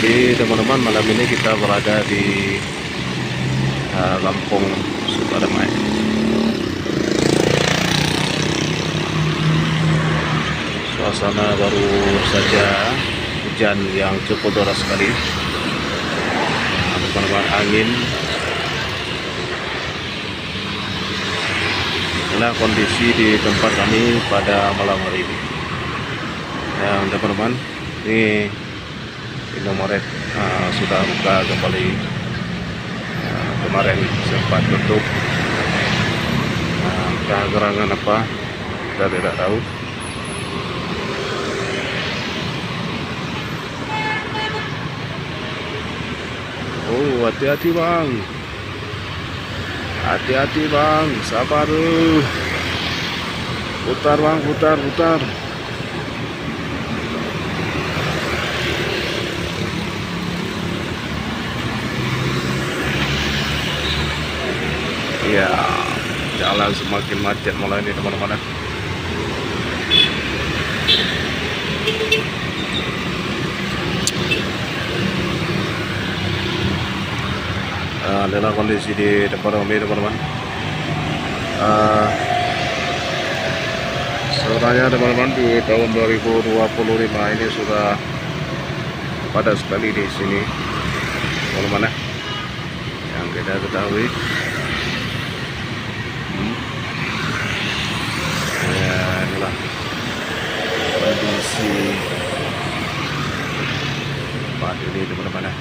Jadi teman-teman, malam ini kita berada di Lampung Sukadamai. Suasana baru saja hujan yang cukup deras sekali. Teman-teman, angin. Inilah kondisi di tempat kami pada malam hari ini. Teman-teman, ini Indomaret sudah buka kembali. Kemarin sempat tutup, entah gerangan apa kita tidak tahu. Oh, hati-hati bang, hati-hati bang, sabar. Putar bang, putar. Ya, jalan semakin macet malah ini teman-teman. Adalah kondisi di depan kami teman-teman. Sebenarnya teman-teman, di tahun 2025 ini sudah padat sekali di sini teman-teman, yang kita ketahui. Ya, inilah kondisi tempat ini teman-teman.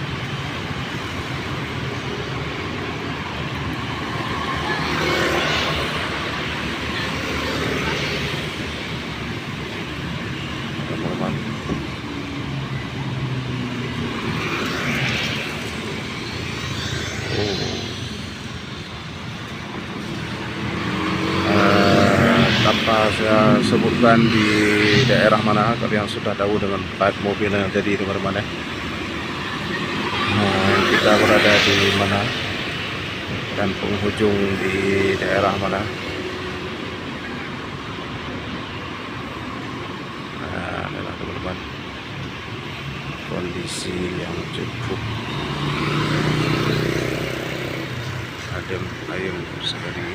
Tanpa saya sebutkan di daerah mana, kalian sudah tahu dengan plat mobil yang jadi teman-teman. Kita berada di mana dan penghujung di daerah mana. Adalah teman-teman, kondisi yang cukup adem ayem sekali.